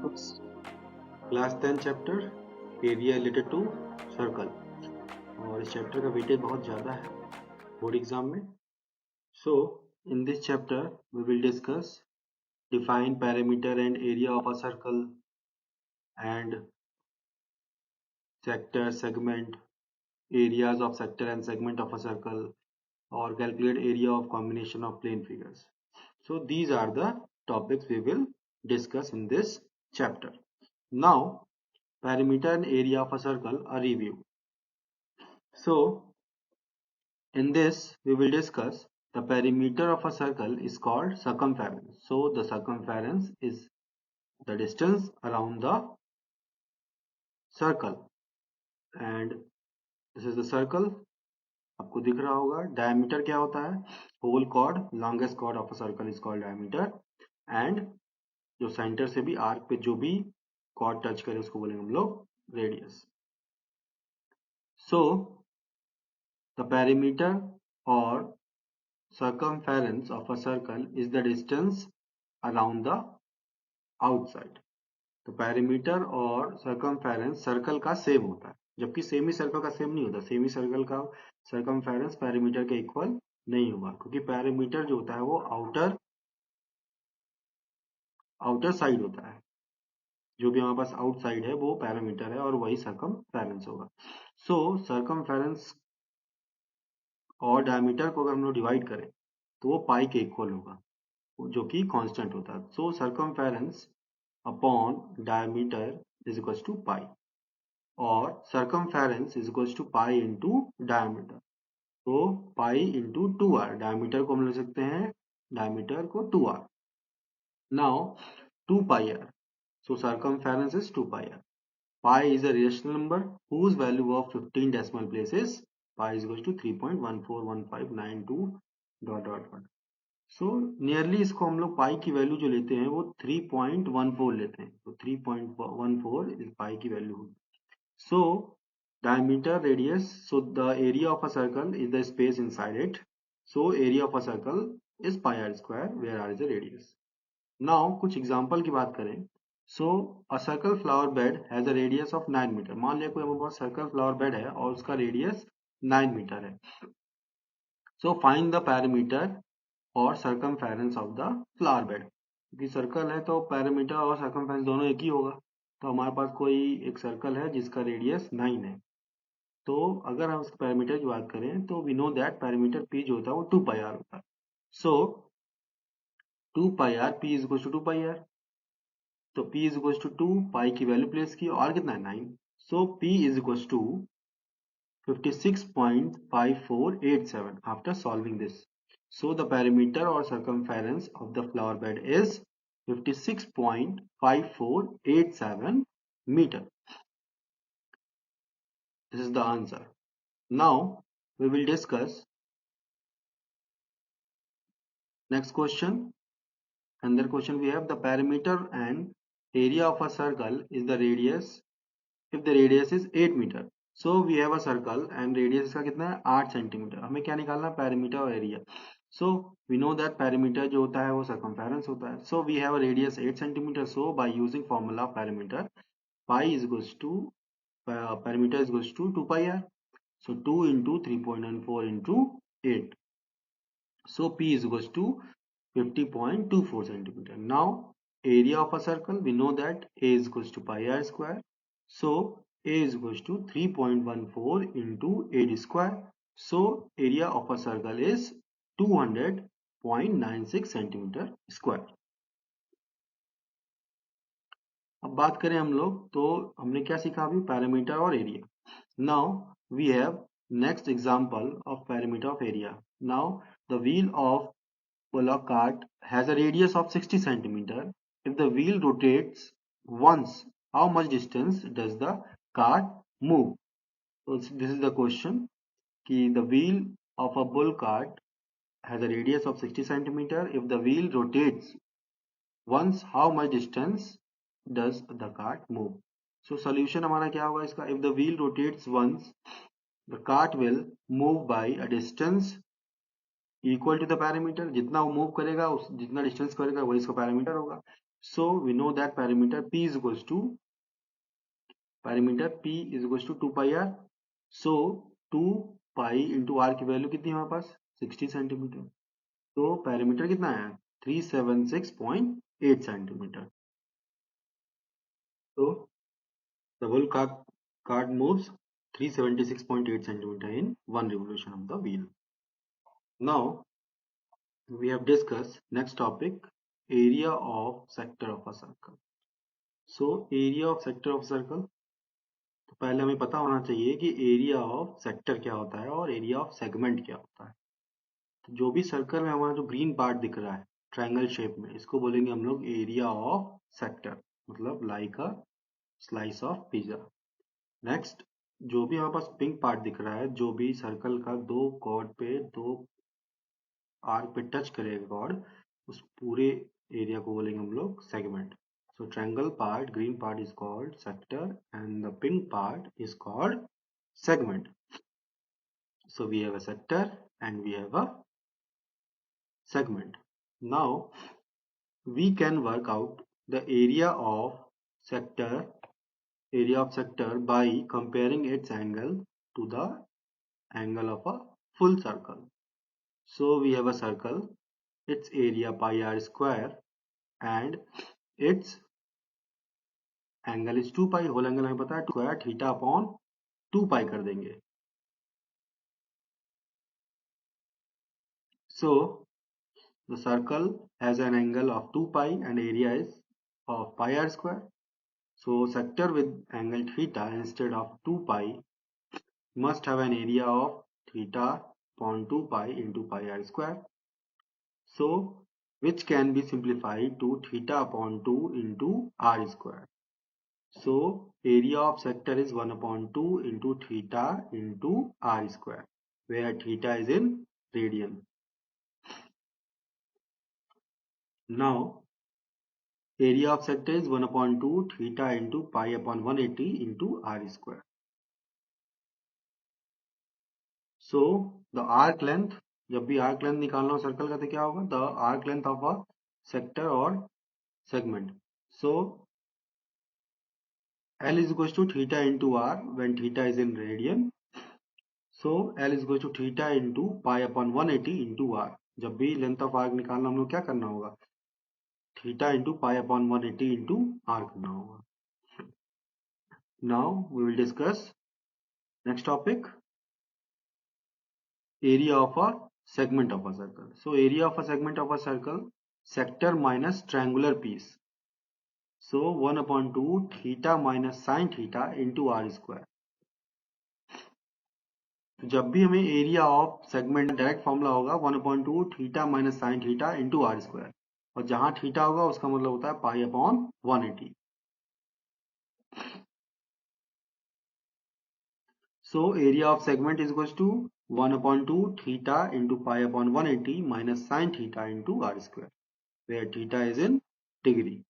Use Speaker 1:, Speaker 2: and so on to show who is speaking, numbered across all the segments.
Speaker 1: Class 10 chapter area related to circle, और इस chapter का वेटेज बहुत ज़्यादा है बोर्ड एग्जाम में. So in this chapter we will discuss define perimeter and area of a circle and sector, segment, areas of sector and segment of a circle, or calculate area of combination of plane figures. So these are the topics we will discuss in this chapter. Now perimeter and area of a circle, a review. So in this we will discuss the perimeter of a circle is called circumference. So the circumference is the distance around the circle, and this is the circle. आपको दिख रहा होगा. Diameter क्या होता है? Whole chord, longest chord of a circle is called diameter. And जो centre से भी आर्क पे जो भी कॉर्ड टच करे उसको बोलेंगे हम लोग रेडियस. सो द पेरीमीटर और circumference of a circle is the distance around the outside. तो पेरीमीटर और सर्कमफेरेंस सर्कल का सेम होता है, जबकि सेमी सर्कल का सेम नहीं होता. सेमी सर्कल का सर्कमफेरेंस पेरीमीटर के इक्वल नहीं होगा, क्योंकि पेरीमीटर जो होता है वो आउटर साइड होता है. जो भी हमारे पास आउटसाइड है वो पेरीमीटर है और वही सर्कमफेरेंस होगा. सो सर्कमफेरेंस और डायमीटर को अगर हम लोग डिवाइड करें तो वो पाई के इक्वल होगा, जो कि कांस्टेंट होता है. So circumference upon diameter is equal to pi, और circumference is equal to pi into diameter. तो पाई इंटू 2r, डायमीटर को हम लिख सकते हैं डायमीटर को 2r. Now 2 pi r, so circumference is 2 pi r. Pi is a rational number whose value of 15 decimal places pi is equal to 3.141592 dot dot dot. So nearly इसको हम लोग पाई की वैल्यू जो लेते हैं वो 3.14 लेते हैं. तो 3.14 इस पाई की वैल्यू होगी. सो diameter, radius, so the area of a circle is the space inside it. So area of a circle is pi r square, where r is a radius. Now कुछ एग्जांपल की बात करें. So a circle flower bed has a radius of 9 metre. मान लिया कोई हमारे पास circle flower bed है और उसका रेडियस 9 मीटर है. So find the perimeter और circumference of the flower bed. क्योंकि सर्कल है तो पैरामीटर और सर्कमफेरेंस दोनों एक ही होगा. तो हमारे पास कोई एक सर्कल है जिसका रेडियस 9 है. तो अगर हम उसके पैरामीटर की बात करें तो we know that perimeter P जो होता है वो 2 पाई आर होता है. So 2 pi R, P is equal to 2 pi R. तो P is equal to 2, pi की वैल्यू प्लेस की, और कितना है 9. So P is equal to 56.5487 after solving this. So the perimeter or circumference of the flower bed is 56.5487 meter. This is the answer. Now we will discuss next question. Another question we have: the perimeter and area of a circle is the radius if the radius is 8 meter. So we have a circle and radius का कितना है 8 centimetre. हमें क्या निकालना है? Perimeter और area. So we know that perimeter जो होता है वो circumference होता है. So we have a radius 8 centimeter. So by using formula of perimeter, pi is equals to perimeter is equals to 2 pi r. So 2 into 3.14 into 8. So P is equals to 50.24 centimeter. Now area of a circle, we know that A is equals to pi r square. So A is equals to 3.14 into 8 square. So area of a circle is 200.96 centimeter square. अब बात करें हम लोग तो हमने क्या सीखा अभी? पैरामीटर और area. Now we have next example of parameter of area. Now the wheel of bullock cart has a radius of 60 centimeter. If the wheel rotates once, how much distance does the cart move? So this is the question. कि the wheel of a bull cart has a radius of 60 centimeter. If the wheel rotates once, how much distance does the cart move? So solution हमारा क्या होगा इसका? If the wheel rotates once, the cart will move by a distance equal to the parameter. जितना वो move करेगा उस जितना distance करेगा वही इसका पैरामीटर होगा. So we know that perimeter P is equals to 2 pi r. So 2 pi into r की वैल्यू कितनी है हमारे पास 60 सेंटीमीटर. तो perimeter कितना है 376.8 centimetre. So the whole card moves 376.8 centimeter in one revolution of the wheel. Now we have discussed next topic, area of sector of a circle. So area of sector of circle, तो पहले हमें पता होना चाहिए कि area of sector क्या होता है और एरिया ऑफ सेगमेंट क्या होता है. तो जो भी सर्कल में हमारा जो ग्रीन पार्ट दिख रहा है ट्रायंगल शेप में, इसको बोलेंगे हम लोग एरिया ऑफ सेक्टर, मतलब like a slice of pizza. Next, जो भी हमारे पास पिंक पार्ट दिख रहा है, जो भी सर्कल का दो कॉर्ड पे, दो आर्क पे टच करेगा कॉर्ड, उस पूरे एरिया को बोलेंगे हम लोग segment. So triangle part, green part is called sector and the pink part is called segment. So we have a sector and we have a segment. Now we can work out the area of sector by comparing its angle to the angle of a full circle. So we have a circle, its area pi r square and its angle is 2 pi. Whole angle हमें पता है square theta upon 2 pi कर देंगे. So the circle has an angle of 2 pi and area is of pi r square. So sector with angle theta instead of 2 pi must have an area of theta upon 2 pi into pi r square. So which can be simplified to theta upon 2 into r square. So area of sector is 1 upon 2 into theta into r square, where theta is in radian. Now area of sector is 1 upon 2 theta into pi upon 180 into r square. So the arc length, जब भी arc length निकालना हो circle का तो क्या होगा, the arc length of a sector or segment. So L is equals to theta into r when theta is in radian. So L is equals to theta into pi upon 180 into r. जब भी length of arc निकालना हम लोग क्या करना होगा, theta into pi upon 180 into r करना होगा. Now we will discuss next topic, area of a segment of a circle. So area of a segment of a circle, sector minus triangular piece. So 1 upon 2 theta minus sin theta into r square. तो जब भी हमें area of segment direct formula होगा 1 upon 2 theta minus sine theta into r square, और जहां theta होगा उसका मतलब होता है pi upon 180. So area of segment is equal to 1 upon 2 theta into pi upon 180 minus sine theta into r square, where theta is in degree.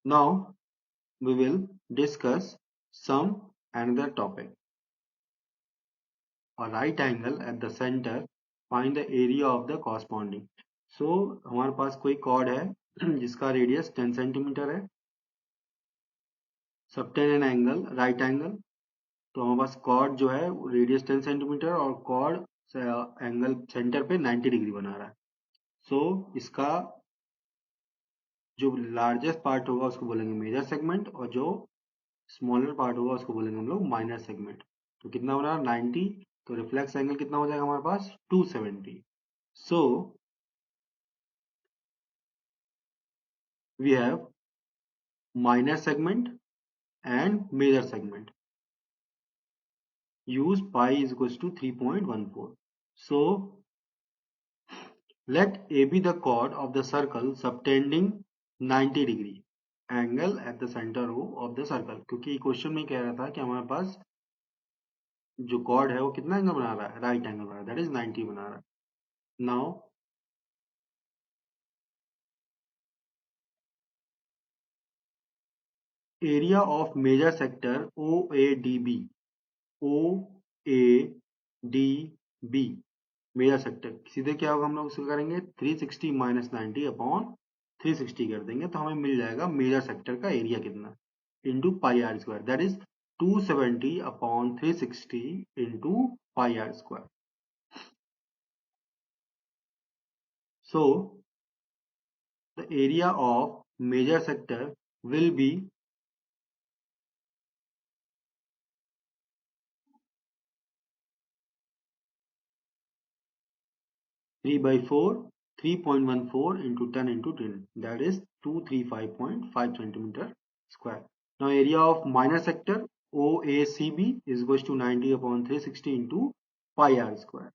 Speaker 1: Now we will discuss some another topic. A right angle at the center, find the area of the corresponding. So हमारे पास कोई cord है जिसका radius 10 centimetre है, subtend an angle right angle. तो हमारे पास cord जो है radius 10 centimetre और कॉर्ड एंगल सेंटर पे 90 डिग्री बना रहा है. सो इसका जो लार्जेस्ट पार्ट होगा उसको बोलेंगे मेजर सेगमेंट और जो स्मॉलर पार्ट होगा उसको बोलेंगे हम लोग माइनर सेगमेंट. तो कितना बना 90, तो रिफ्लेक्स एंगल कितना हो जाएगा हमारे पास 270. So we have minor segment and major segment. use pi is equals to 3.14. So let A be the chord of the circle subtending 90 degree angle at the center of the circle. क्योंकि question में कह रहा था कि हमारे पास जो cord है वो कितना एंगल बना रहा है, राइट एंगल बना रहा है, दैट इज 90 बना रहा है. Now area of major sector OADB, OADB major sector, सीधे क्या होगा हम लोग उसको करेंगे 360 माइनस 90 अपॉन 360 कर देंगे तो हमें मिल जाएगा मेजर सेक्टर का एरिया कितना, into pi r square, that is 270 upon 360 into pi r square. So the area of major sector will be 3 by 4, 3.14 into 10 into 10, that is 235.5 centimeter square. Now area of minor sector OACB is equals to 90 upon 360 into pi r square.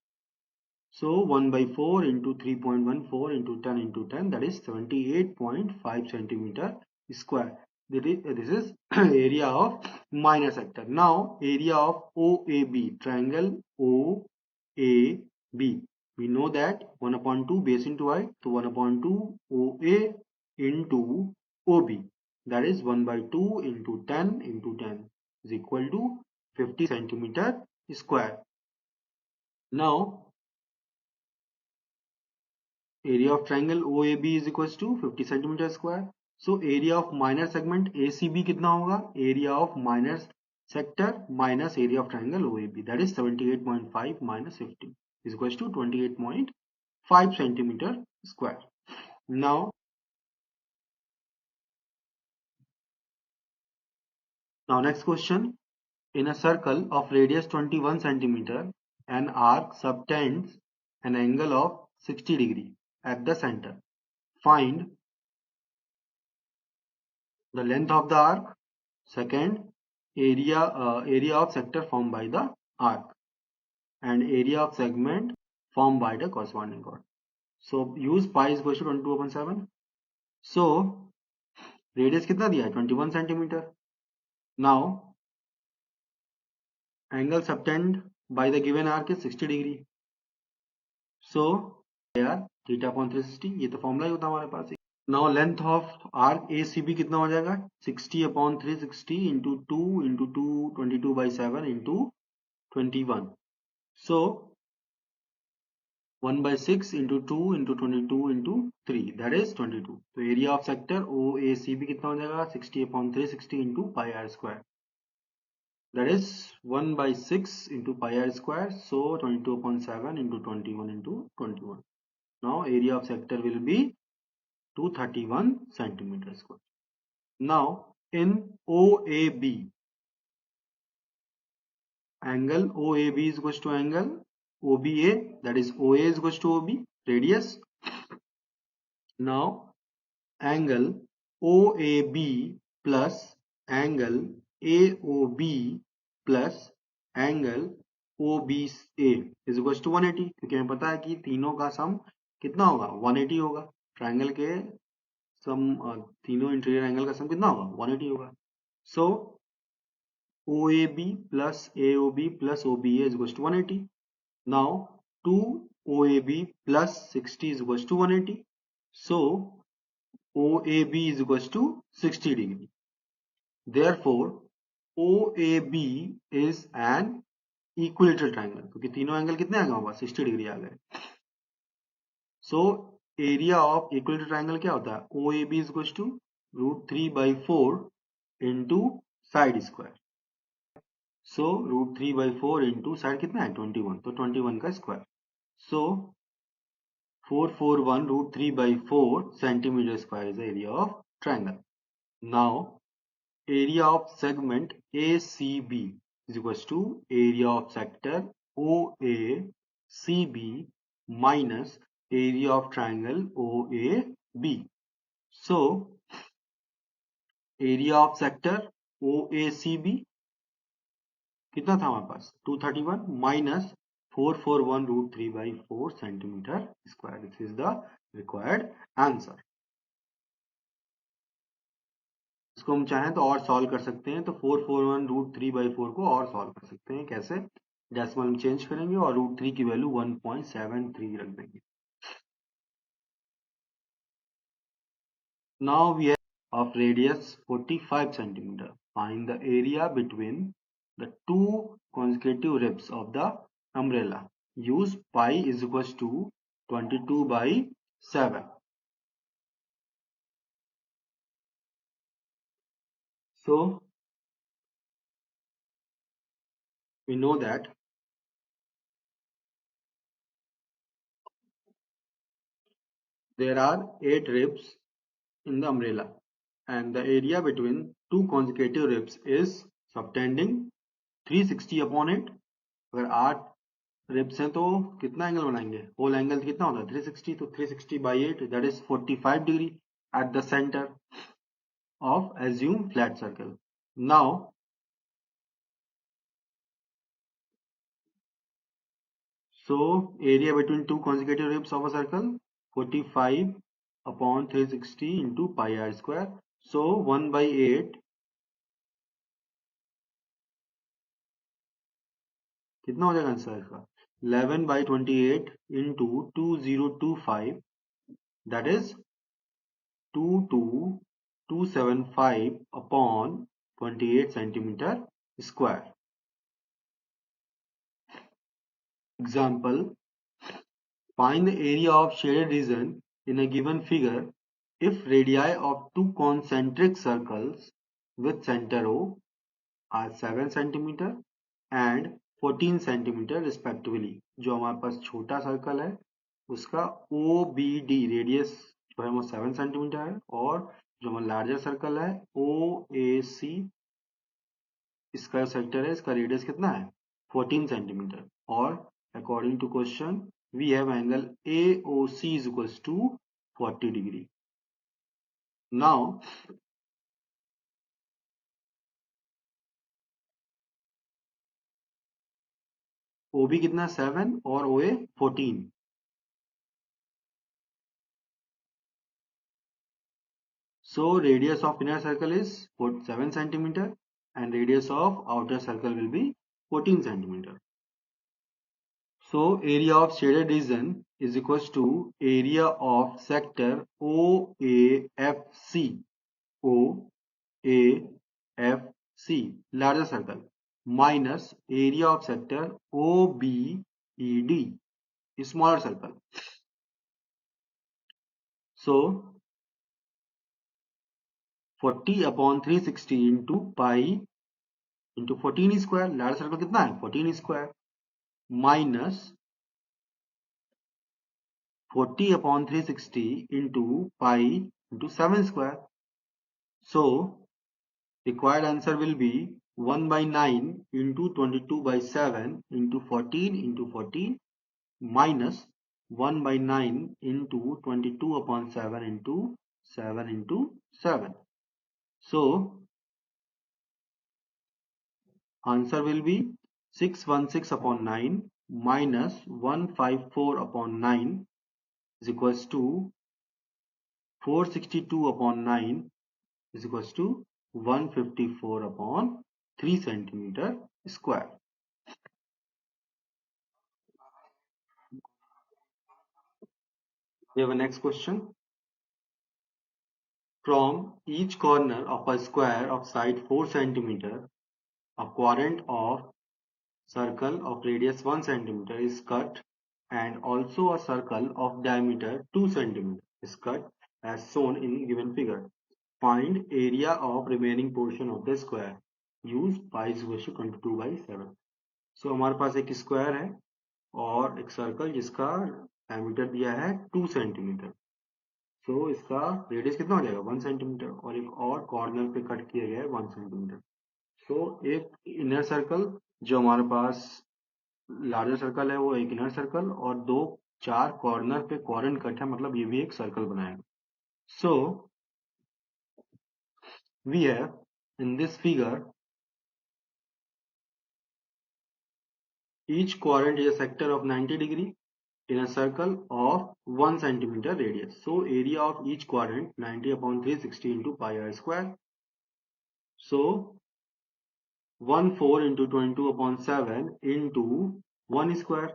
Speaker 1: So 1 by 4 into 3.14 into 10 into 10, that is 78.5 centimeter square. This is area of minor sector. Now area of OAB, triangle OAB. We know that 1 upon 2 base into height, so 1 upon 2 OA into OB, that is 1 by 2 into 10 into 10 is equal to 50 centimeter square. Now area of triangle OAB is equals to 50 centimeter square. So area of minor segment ACB कितना होगा? Area of minor sector minus area of triangle OAB, that is 78.5 minus 50 is equals to 28.5 centimeter square. Now next question. In a circle of radius 21 centimeter, an arc subtends an angle of 60 degree at the center. Find the length of the arc. Second, area of sector formed by the arc, and area of segment formed by the corresponding chord. So use pi is equal to 22/7. So radius कितना दिया है? 21 centimeter. Now angle subtend by the given arc is 60 degree. So यार theta upon 360, ये तो formula ही होता हमारे पास. Now length of arc ACB कितना हो जाएगा? 60 upon 360 into 2 into 2 22/7 into 21. So 1 by 6 into 2 into 22 into 3, that is 22. तो area of sector OACB कितना हो जाएगा? 60 upon 360 into pi r square, that is 1 by 6 into pi r square. So 22 upon 7 into 21 into 21. Now area of sector will be 231 centimeter square. Now in OAB, angle OAB is equals to angle OBA, that is OA is equals to OB, radius. Now angle OAB plus angle AOB plus angle OBA is equals to 180, क्योंकि हमें पता है कि तीनों का सम कितना होगा? 180 होगा. ट्रायंगल के सम, तीनों इंटीरियर एंगल का सम कितना होगा? 180 होगा. So OAB plus AOB plus OBA is equals to 180. Now 2 OAB plus 60 is equals to 180. So OAB is equals to 60 degree. Therefore OAB is an equilateral triangle, क्योंकि तीनों एंगल कितने आ गए हमारे पास? 60 डिग्री आ गए. So area of equilateral triangle क्या होता है? OAB is equals to √3/4 into side square. So √3/4 into side कितना है? 21, तो 21 का square. So 441 √3/4 centimeter square is the area of triangle. Now area of segment ACB is equals to area of sector OACB minus area of triangle OAB. So area of sector OACB कितना था हमारे पास? 231 minus 441 √3/4 centimeter square. This is the required answer. इसको हम चाहें तो और solve कर सकते हैं. तो 441 √3/4 को और सॉल्व कर सकते हैं. कैसे? डेसिमल में चेंज करेंगे और √3 की वैल्यू 1.73 रख देंगे. Now we have of radius 45 centimeter. Find the area between the two consecutive ribs of the umbrella. Use pi is equals to 22/7. So we know that there are 8 ribs in the umbrella and the area between two consecutive ribs is subtending 360 upon 8. अगर 8 ribs हैं तो कितना angle बनाएंगे? Whole angle कितना होता है? 360. तो 360 by 8 that is 45 degree at the center of assumed flat circle. Now so area between two consecutive ribs of a circle 45 upon 360 into pi r square. So 1 by 8 कितना हो जाएगा answer इसका? 11 by 28 into 2025 that is 22275 upon 28 centimeter square. Example, find the area of shaded region in a given figure if radii of two concentric circles with center O are 7 centimeter and 14 centimeter respectively. जो हमारे पास छोटा circle है उसका OBD radius जो है वो 7 centimetre है और जो हमारा लार्जर सर्कल है OAC इसका सेक्टर है इसका रेडियस कितना है 14 सेंटीमीटर और according to question we have angle AOC is equals to 40 degree. Now OB कितना 7 और OA 14. So radius of inner circle is 7 centimeter and radius of outer circle will be 14 centimeter. So area of shaded region is equals to area of sector OAFC. OAFC larger circle minus area of sector OBED smaller circle. So 40 upon 360 into pi into 14 square larger circle कितना है 14 square minus 40 upon 360 into pi into 7 square. So required answer will be 1 by 9 into 22 by 7 into 14 into 14 minus 1 by 9 into 22 upon 7 into 7 into 7. So answer will be 616 upon 9 minus 154 upon 9 is equals to 462 upon 9 is equals to 154 upon 3 centimeter square. We have a next question. From each corner of a square of side 4 centimeter, a quadrant of circle of radius 1 centimeter is cut and also a circle of diameter 2 centimeter is cut as shown in given figure. Find area of remaining portion of the square. Use pi is equal to 22 by 7. So हमारे पास एक square है और एक circle जिसका diameter दिया है 2 centimetre. सो इसका radius कितना हो जाएगा 1 सेंटीमीटर और एक और कॉर्नर पे कट किया गया है 1 सेंटीमीटर. सो एक इनर सर्कल जो हमारे पास लार्जर सर्कल है वो एक इनर सर्कल और दो 4 कॉर्नर पे क्वाड्रेंट कट है मतलब ये भी एक सर्कल बनाएगा. So we have in this figure each quadrant is a sector of 90 degree in a circle of 1 centimeter radius. So area of each quadrant 90 upon 360 into pi r square. So 14 into 22 upon 7 into 1 square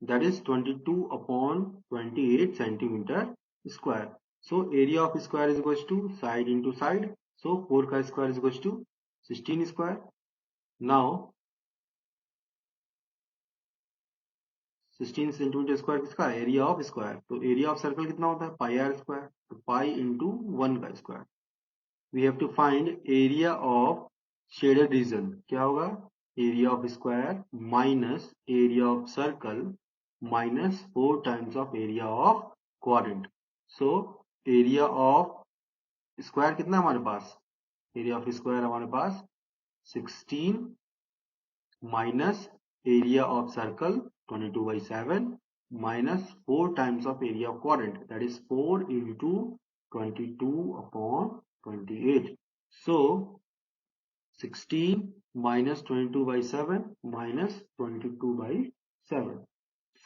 Speaker 1: that is 22 upon 28 centimeter square. So area of square is equals to side into side. So 4 ka square is equals to 16 square. Now 16 centimetre square किसका area of square. तो area of circle कितना होता है पाई r square. तो pi into 1 का square we have to find area of shaded region. क्या होगा? Area of square minus area of circle minus 4 times of area of quadrant. So area of square कितना है हमारे पास? एरिया ऑफ स्क्वायर हमारे पास 16 minus area of circle 22/7 minus 4 times of area of quadrant, that is 4 into 22/28. So 16 minus 22/7 minus 22/7.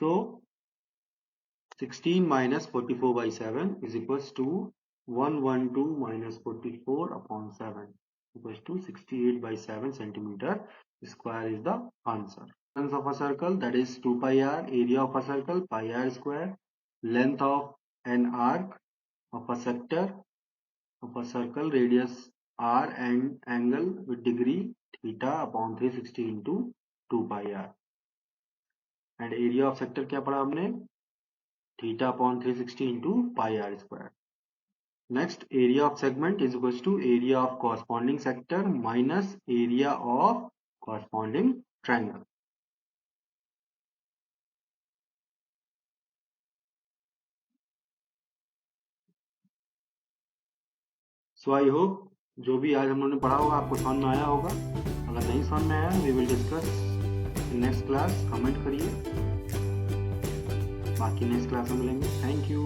Speaker 1: So 16 minus 44/7 is equals to 112 minus 44/7 equals to 68/7 centimeter square is the answer. Of a circle, that is 2 pi r, area of a circle pi r square, length of an arc of a sector of a circle, radius r and angle with degree theta upon 360 into 2 pi r. And area of sector क्या पढ़ा हमने? theta upon 360 into pi r square. Next, area of segment is equals to area of corresponding sector minus area of corresponding triangle. So I hope जो भी आज हम लोगों ने पढ़ा होगा आपको समझ में आया होगा. अगर नहीं समझ में आया, we will discuss in next class. Comment करिए. बाकी नेक्स्ट क्लास में मिलेंगे. Thank you.